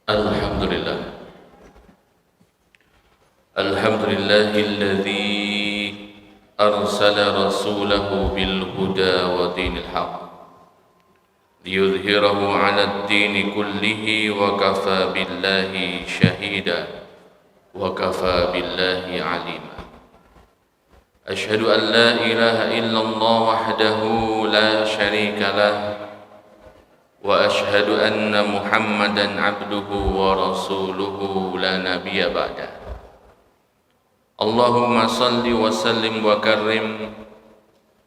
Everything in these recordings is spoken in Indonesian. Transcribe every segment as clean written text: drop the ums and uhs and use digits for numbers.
Alhamdulillah. Alhamdulillahilladzi arsala rasulahu bil huda wa dinil haqq liyudhhirahu 'alad dini kullihi wa kafa billahi shahida wa kafa billahi 'alima. Ashhadu an la ilaha illallah wahdahu la syarika lah wa ashhadu anna Muhammadan abduhu wa rasuluhu la nabiyya ba'da. Allahumma salli wa sallim wa karrim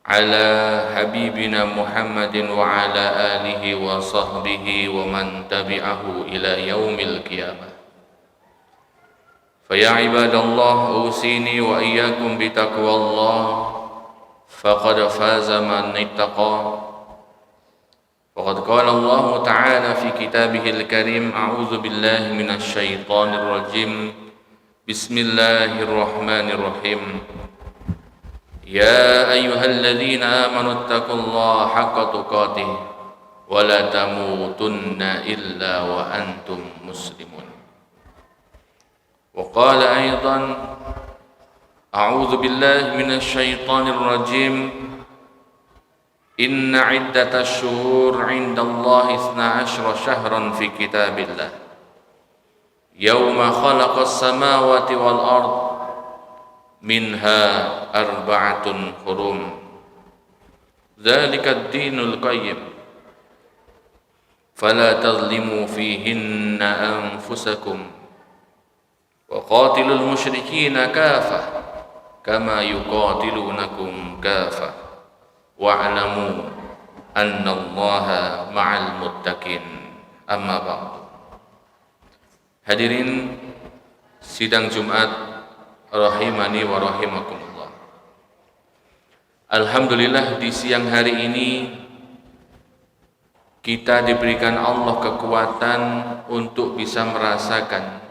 ala habibina Muhammadin wa ala alihi wa sahbihi wa man tabi'ahu ila yaumil qiyamah. Fa ya ibadallah, usini wa iyyakum bi taqwallah faqad faza man ittaqa. وقد قال الله تعالى في كتابه الكريم: أعوذ بالله من الشيطان الرجيم بسم الله الرحمن الرحيم يا أيها الذين آمنوا اتقوا الله حق تقاته ولا تموتن إلا وأنتم مسلمون. وقال أيضا: أعوذ بالله من الشيطان الرجيم Inna iddatash syuhur 'inda Allah 12 syahran fi kitabillah Yawma khalaqas samawati wal ard minha arba'atun hurum Dzalika ad-dinul qayyim fala tadhlimu fihinna anfusakum wa qatilul musyrikina kafah kama yuqatilunakum kafah wa'lamu annallaha ma'al muttaqin. Amma ba'du. Hadirin sidang Jumat rahimani wa rahimakumullah. Alhamdulillah, di siang hari ini kita diberikan Allah kekuatan untuk bisa merasakan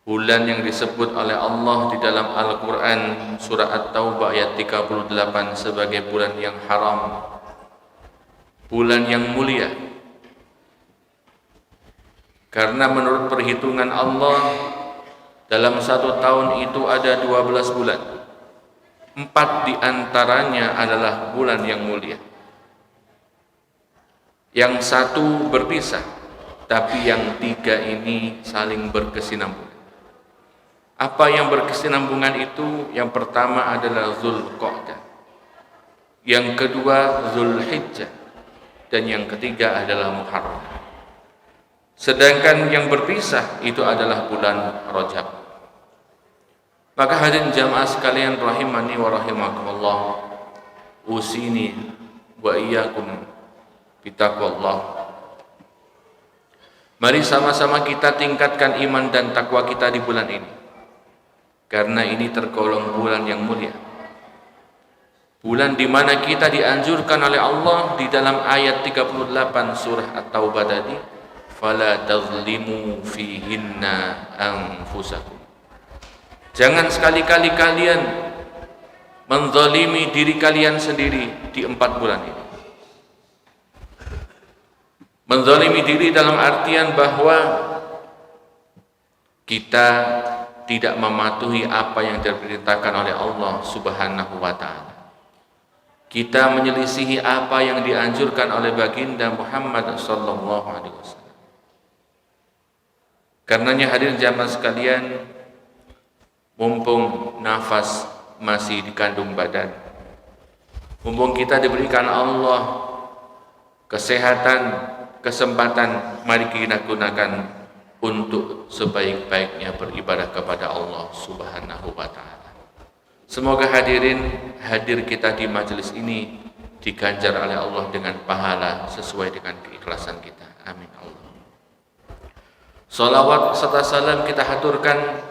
bulan yang disebut oleh Allah di dalam Al-Quran surah At-Taubah ayat 38 sebagai bulan yang haram, bulan yang mulia. Karena menurut perhitungan Allah, dalam satu tahun itu ada 12 bulan. 4 diantaranya adalah bulan yang mulia. Yang satu berpisah, tapi yang 3 ini saling berkesinambungan. Apa yang berkesinambungan itu? Yang pertama adalah Zulqa'dah, yang kedua Zulhijjah, dan yang ketiga adalah Muharram. Sedangkan yang berpisah itu adalah bulan Rajab. Maka hadirin jamaah sekalian rahimani wa rahimakumullah, usini wa iyyakum bitaqwallah. Mari sama-sama kita tingkatkan iman dan takwa kita di bulan ini, karena ini tergolong bulan yang mulia. Bulan di mana kita dianjurkan oleh Allah di dalam ayat 38 surah At-Taubah tadi, fala tazlimu fihinna anfusakum. Jangan sekali-kali kalian menzalimi diri kalian sendiri di 4 bulan ini. Menzalimi diri dalam artian bahwa kita tidak mematuhi apa yang diperintahkan oleh Allah Subhanahu wa ta'ala. Kita menyelisihi apa yang dianjurkan oleh baginda Muhammad sallallahu alaihi wasallam. Karenanya hadirin jamaah sekalian, mumpung nafas masih dikandung badan, mumpung kita diberikan Allah kesehatan, kesempatan, mari kita gunakan untuk sebaik-baiknya beribadah kepada Allah Subhanahu wa ta'ala. Semoga hadirin hadir kita di majelis ini diganjar oleh Allah dengan pahala sesuai dengan keikhlasan kita. Amin Allah. Salawat serta salam kita haturkan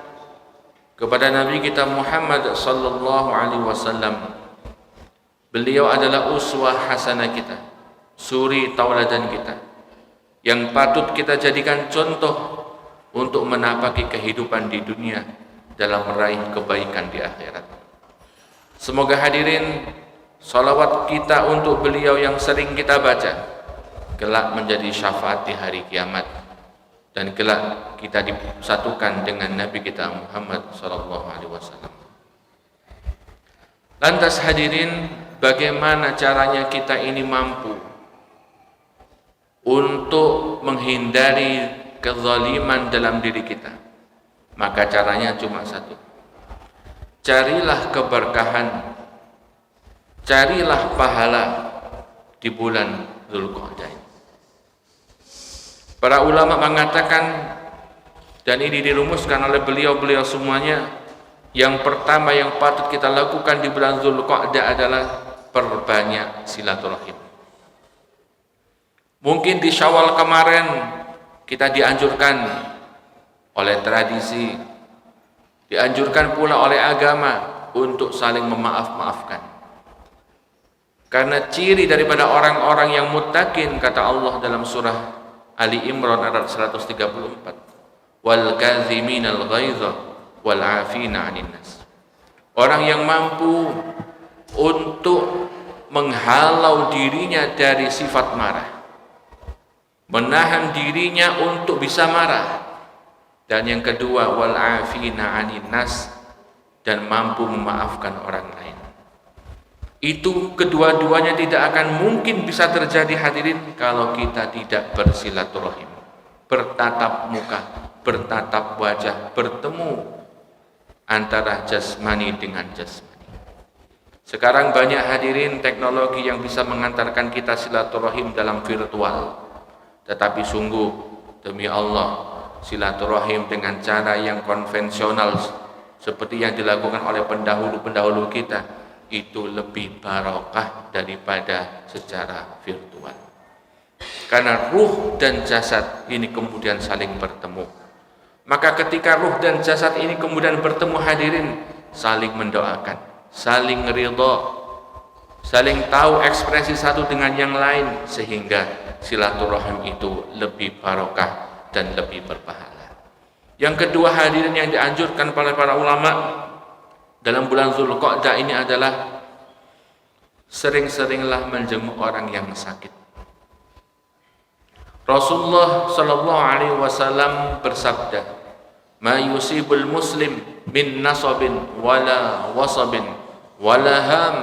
kepada Nabi kita Muhammad sallallahu alaihi wasallam. Beliau adalah uswah hasanah kita, suri tauladan kita, yang patut kita jadikan contoh untuk menapaki kehidupan di dunia dalam meraih kebaikan di akhirat. Semoga hadirin salawat kita untuk beliau yang sering kita baca kelak menjadi syafaat di hari kiamat. dan kelak kita disatukan dengan Nabi kita Muhammad sallallahu alaihi wasallam. Lantas hadirin, bagaimana caranya kita ini mampu untuk menghindari kezaliman dalam diri kita? Maka caranya cuma satu. Carilah keberkahan, carilah pahala di bulan Dzulqa'dah ini. Para ulama mengatakan, dan ini dirumuskan oleh beliau-beliau semuanya, yang pertama yang patut kita lakukan di bulan Dzulqa'dah adalah perbanyak silaturahim. Mungkin di Syawal kemarin kita dianjurkan oleh tradisi, dianjurkan pula oleh agama untuk saling memaaf-maafkan. Karena ciri daripada orang-orang yang muttaqin, kata Allah dalam surah Ali Imran ayat 134, wal kaziminal ghaidha wal 'afina 'anil nas. Orang yang mampu untuk menghalau dirinya dari sifat marah, menahan dirinya untuk bisa marah, dan yang kedua wal 'afina 'anil nas, dan mampu memaafkan orang lain. Itu kedua-duanya tidak akan mungkin bisa terjadi hadirin kalau kita tidak bersilaturahim, bertatap muka, bertatap wajah, bertemu antara jasmani dengan jasmani. Sekarang banyak hadirin teknologi yang bisa mengantarkan kita silaturahim dalam virtual. Tetapi sungguh demi Allah, silaturahim dengan cara yang konvensional seperti yang dilakukan oleh pendahulu-pendahulu kita itu lebih barokah daripada secara virtual. Karena ruh dan jasad ini kemudian saling bertemu. Maka ketika ruh dan jasad ini kemudian bertemu hadirin, saling mendoakan, saling ridha, saling tahu ekspresi satu dengan yang lain, sehingga silaturahim itu lebih barokah dan lebih berpahala. Yang kedua hadirin yang dianjurkan oleh para ulama dalam bulan Dzulqa'dah ini adalah sering-seringlah menjenguk orang yang sakit. Rasulullah sallallahu alaihi wasallam bersabda, "Ma yusibul muslim min nasabin wala wasabin wala ham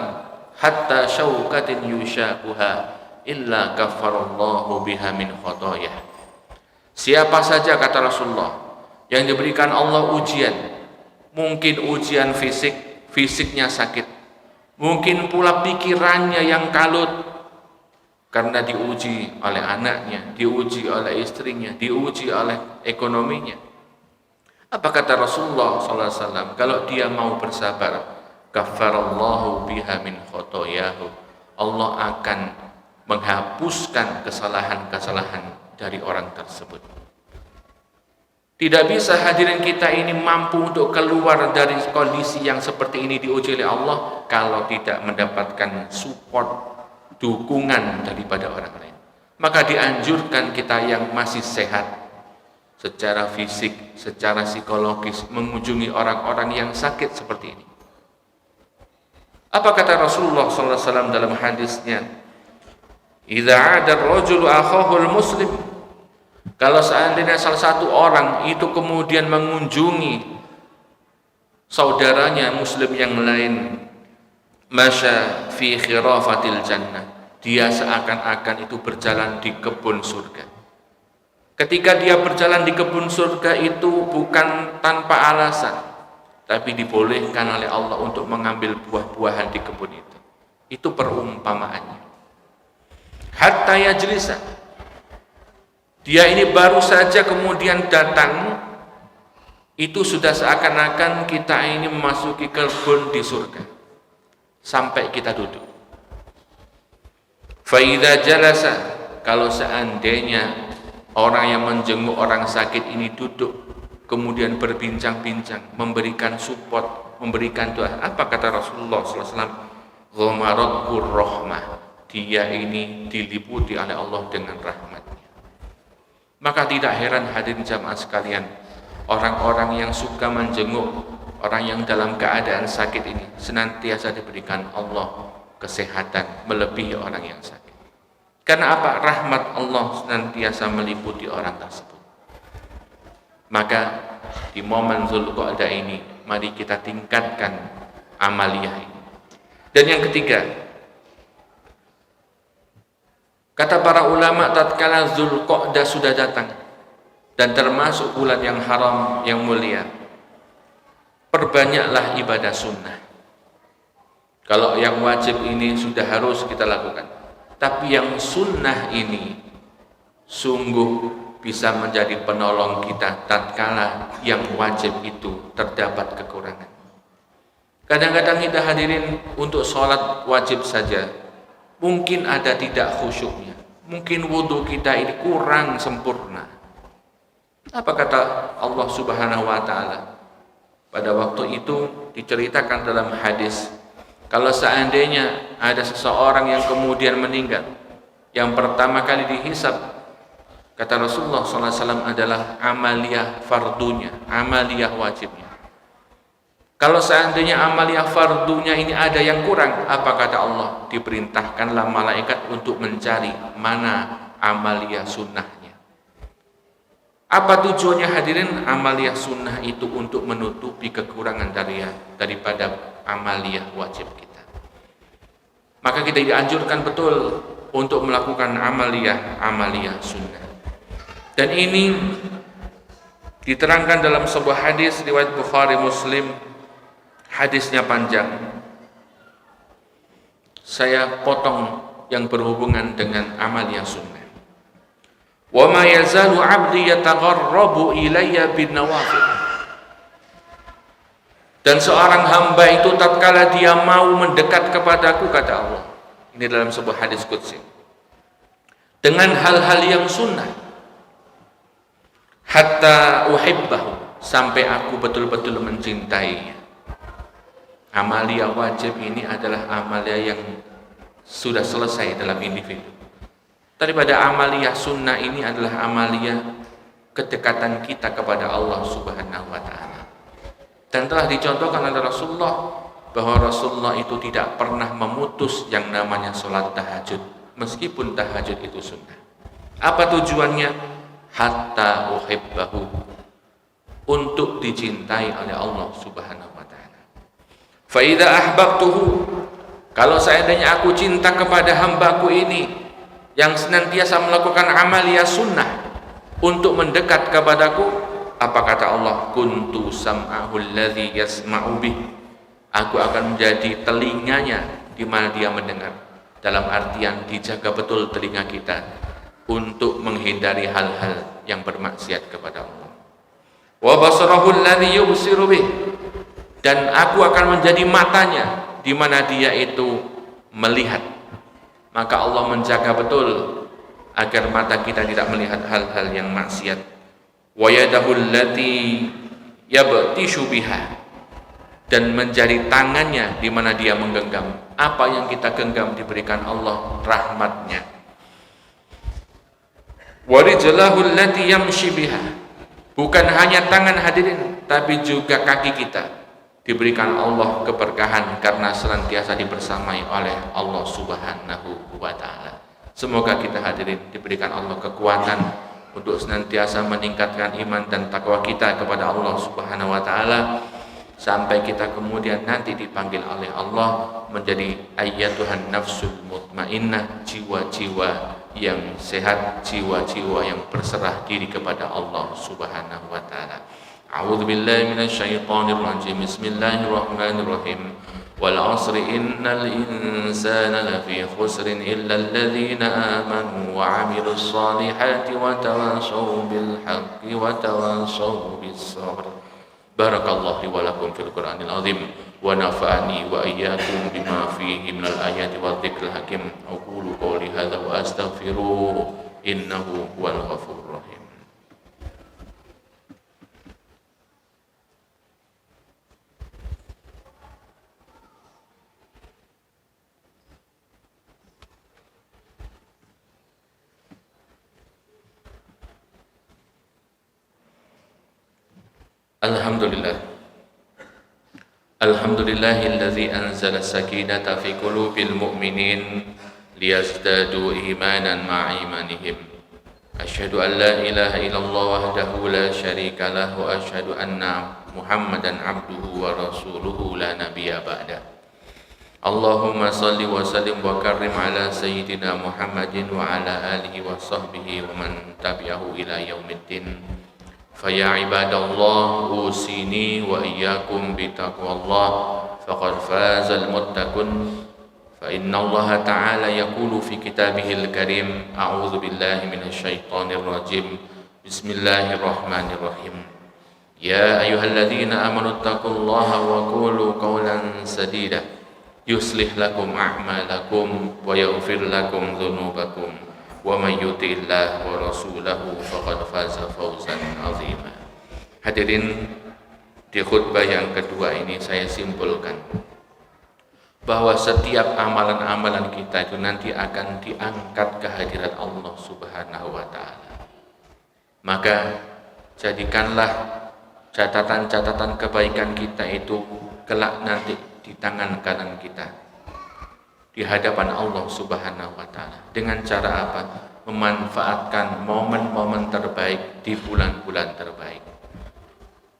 hatta syaukatin yushaquha illa kaffarallahu biha min khotoyah." Siapa saja, kata Rasulullah, yang diberikan Allah ujian, mungkin ujian fisiknya sakit, mungkin pula pikirannya yang kalut karena diuji oleh anaknya, diuji oleh istrinya, diuji oleh ekonominya. Apa kata Rasulullah SAW? Kalau dia mau bersabar, kaffarallahu biha min khotoyahu, Allah akan menghapuskan kesalahan-kesalahan dari orang tersebut. Tidak bisa hadirin kita ini mampu untuk keluar dari kondisi yang seperti ini diuji oleh Allah kalau tidak mendapatkan support, dukungan daripada orang lain. Maka dianjurkan kita yang masih sehat secara fisik, secara psikologis, mengunjungi orang-orang yang sakit seperti ini. Apa kata Rasulullah SAW dalam hadisnya? Idza 'ada ar-rajulu akhahul muslim, kalau seandainya salah satu orang itu kemudian mengunjungi saudaranya muslim yang lain, masya fi khirafatil jannah, dia seakan-akan itu berjalan di kebun surga. Ketika dia berjalan di kebun surga itu bukan tanpa alasan, tapi dibolehkan oleh Allah untuk mengambil buah-buahan di kebun itu. Itu perumpamaannya. Hatta yajlisa, dia ini baru saja kemudian datang, itu sudah seakan-akan kita ini memasuki kebun di surga. Sampai kita duduk. Fa idza jalasa, kalau seandainya orang yang menjenguk orang sakit ini duduk, kemudian berbincang-bincang, memberikan support, memberikan doa. Apa kata Rasulullah SAW? Ghamaratur rahmah, dia ini diliputi oleh Allah dengan rahmatnya. Maka tidak heran hadirin jamaah sekalian, orang-orang yang suka menjenguk orang yang dalam keadaan sakit ini senantiasa diberikan Allah kesehatan melebihi orang yang sakit. Karena apa? Rahmat Allah senantiasa meliputi orang tersebut. Maka di momen Zulqa'dah ini mari kita tingkatkan amaliyah ini. Dan yang ketiga, kata para ulama, tatkala Zulqa'dah sudah datang dan termasuk bulan yang haram yang mulia, perbanyaklah ibadah sunnah. Kalau yang wajib ini sudah harus kita lakukan, tapi yang sunnah ini sungguh bisa menjadi penolong kita tatkala yang wajib itu terdapat kekurangan. Kadang-kadang kita hadirin untuk sholat wajib saja, mungkin ada tidak khusyuknya, mungkin wudhu kita ini kurang sempurna. Apa kata Allah Subhanahu wa Ta'ala? Pada waktu itu diceritakan dalam hadis, kalau seandainya ada seseorang yang kemudian meninggal, yang pertama kali dihisab, kata Rasulullah SAW, adalah amaliyah fardunya, amaliyah wajibnya. Kalau seandainya amaliyah fardunya ini ada yang kurang, apa kata Allah? Diperintahkanlah malaikat untuk mencari mana amaliyah sunnahnya. Apa tujuannya hadirin? Amaliyah sunnah itu untuk menutupi kekurangan daripada amaliyah wajib kita. Maka kita dianjurkan betul untuk melakukan amaliyah sunnah. Dan ini diterangkan dalam sebuah hadis riwayat Bukhari Muslim. Hadisnya panjang, saya potong yang berhubungan dengan amaliyah sunnah. Wa ma yazalu 'abdi yatagharrabu ilayya bin nawafil. Dan seorang hamba itu tatkala dia mau mendekat kepadaku, kata Allah, ini dalam sebuah hadis qudsi, dengan hal-hal yang sunnah, hatta uhibbahu, sampai aku betul-betul mencintainya. Amaliyah wajib ini adalah amaliyah yang sudah selesai dalam individu. Daripada amaliyah sunnah ini adalah amaliyah kedekatan kita kepada Allah Subhanahu wa Ta'ala. Dan telah dicontohkan oleh Rasulullah bahwa Rasulullah itu tidak pernah memutus yang namanya sholat tahajud, meskipun tahajud itu sunnah. Apa tujuannya? Hatta uhibbahu, untuk dicintai oleh Allah Subhanahu wa Ta'ala. Fa idza ahbabtuhu, kalau seandainya aku cinta kepada hambaku ini yang senantiasa melakukan amaliyah sunnah untuk mendekat kepadaku, apa kata Allah? Kuntu sam'ahu alladhi yasma'u bih, aku akan menjadi telinganya di mana dia mendengar. Dalam artian dijaga betul telinga kita untuk menghindari hal-hal yang bermaksiat kepada Allah. Wa basarahu alladhi yubsiru bih, dan aku akan menjadi matanya di mana dia itu melihat. Maka Allah menjaga betul agar mata kita tidak melihat hal-hal yang maksiat. Wa yadahu allati yabtishu biha, dan menjadi tangannya di mana dia menggenggam. Apa yang kita genggam diberikan Allah rahmatnya. Wa rijlahu allati yamshi biha, bukan hanya tangan hadirin, tapi juga kaki kita diberikan Allah keberkahan karena senantiasa dibersamai oleh Allah Subhanahu wa Ta'ala. Semoga kita hadirin diberikan Allah kekuatan untuk senantiasa meningkatkan iman dan takwa kita kepada Allah Subhanahu wa Ta'ala, sampai kita kemudian nanti dipanggil oleh Allah menjadi ayyatuhan nafsul mutmainnah, jiwa-jiwa yang sehat, jiwa-jiwa yang berserah diri kepada Allah Subhanahu wa Ta'ala. A'udzu billahi minasy syaithanir rajim. Bismillahirrahmanirrahim. Wal 'asri innal insana lafi khusrin illa alladhina amanu wa 'amilus solihati wa tawassaw bil haqqi wa tawassaw bis sabr. Barakallahu li wa lakum fil Qur'anil azim wa nafa'ani wa iyyakum bima fihi minal ayati wadh-dhikril hakim. Aqulu qawli hadza wa astaghfiruh innahu huwal ghafurur rahim. Alhamdulillah. Alhamdulillahilladzi anzala sakinata fi qulubil mu'minin liyazdadu imanan ma'a imanihim. Asyhadu an la ilaha illallah wahdahu la syarika lah wa asyhadu anna Muhammadan abduhu wa rasuluhu la nabiyya ba'da. Allahumma salli wa sallim wa karrim ala sayyidina Muhammadin wa ala alihi wa sahbihi wa man tabi'ahu ila yaumiddin. Faya ibadallah usini wa iyyakum bi taqwallah faqad fazal muttaqun. فإن الله تعالى يقول في كتابه الكريم أعوذ بالله من الشيطان الرجيم بسم الله الرحمن الرحيم يا أيها الذين آمنوا اتقوا الله وقولوا قولا سديدا يصلح لكم أعمالكم ويغفر لكم ذنوبكم ومن يطع الله ورسوله فقد فاز فوزا عظيما. Hadirin, di khutbah yang kedua ini saya simpulkan bahwa setiap amalan-amalan kita itu nanti akan diangkat ke hadirat Allah Subhanahu wa Ta'ala. Maka jadikanlah catatan-catatan kebaikan kita itu kelak nanti di tangan kanan kita di hadapan Allah Subhanahu wa Ta'ala. Dengan cara apa? Memanfaatkan momen-momen terbaik di bulan-bulan terbaik.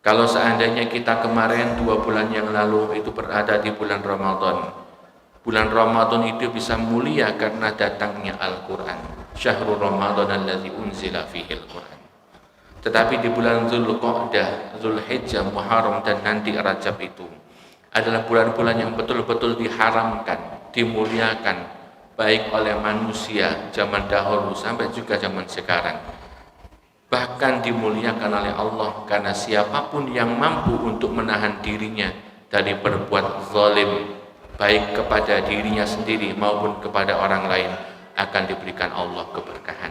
Kalau seandainya kita kemarin 2 bulan yang lalu itu berada di bulan Ramadan, bulan Ramadan itu bisa mulia karena datangnya Al-Quran. Syahrul Ramadan alladzi unzila fihil Quran. Tetapi di bulan Dzulqa'dah, Dzulhijjah, Muharram dan nanti Rajab itu adalah bulan-bulan yang betul-betul diharamkan, dimuliakan baik oleh manusia zaman dahulu sampai juga zaman sekarang. Bahkan dimuliakan oleh Allah karena siapapun yang mampu untuk menahan dirinya dari berbuat zalim baik kepada dirinya sendiri maupun kepada orang lain akan diberikan Allah keberkahan.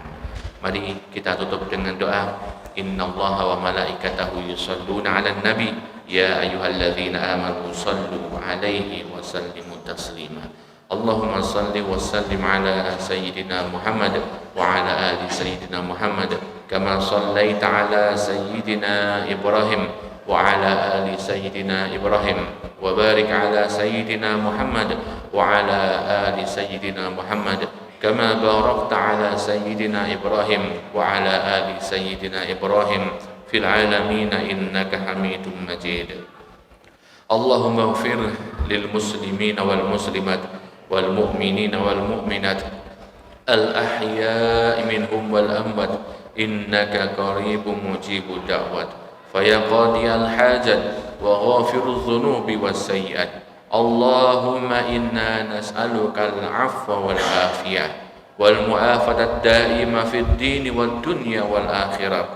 Mari kita tutup dengan doa. Innallaha wa malaikatahu yusholluna 'alan nabi ya ayyuhalladzina amanu shallu 'alaihi wa sallimu taslima. Allahumma salli wa sallim ala sayyidina Muhammad wa ala ali sayyidina Muhammad kama sallaita ala sayyidina Ibrahim wa ala ali sayyidina Ibrahim wa barik ala sayyidina Muhammad wa ala ali sayyidina Muhammad kama barakta ala sayyidina Ibrahim wa ala ali sayyidina Ibrahim fil alamin innaka Hamidum Majid. Allahumma ighfir lil muslimin wal muslimat wal mu'minin wal mu'minat al ahya'i minhum wal amwat innaka qaribun mujibud da'wat faya qadiyal hajat wa ghafirudz dzunubi was sayyi'at. Allahumma inna nas'aluka al-'afwa wal 'afiyah wal mu'afadat da'ima fid din wad dunya wal akhirah.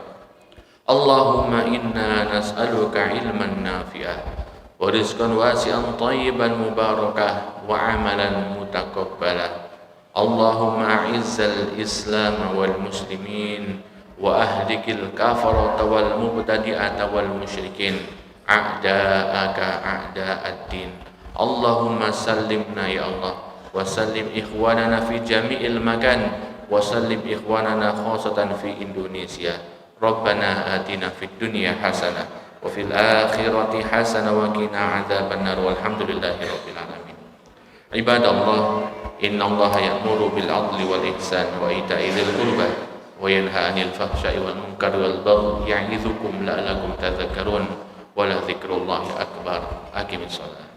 Allahumma inna nas'aluka ilman nafi'ah wa rizqan wasi'an thayyiban mubarakah wa amalan mutaqabbalah. Allahumma a'izzal islam wal muslimin wa ahlikil kafarata wal mubtadi'ata wal musyrikin a'da'aka a'da'ad din. Allahumma sallimna ya Allah wa sallim ikhwanana fi jami'il makan wa sallim ikhwanana khasatan fi Indonesia. Rabbana atina fid dunya hasanah wa fil akhirati hasanah wa qina adzabannar walhamdulillahi rabbil alamin. Ibadallah, innallaha ya'muru bil 'adli wal ihsan wa ita'i dzil qurba wa yanha 'anil fahsya'i wal munkari wal baghi ya'idzukum la'allakum tadhakkarun wa la dzikrullahi akbar. Aqimissalah.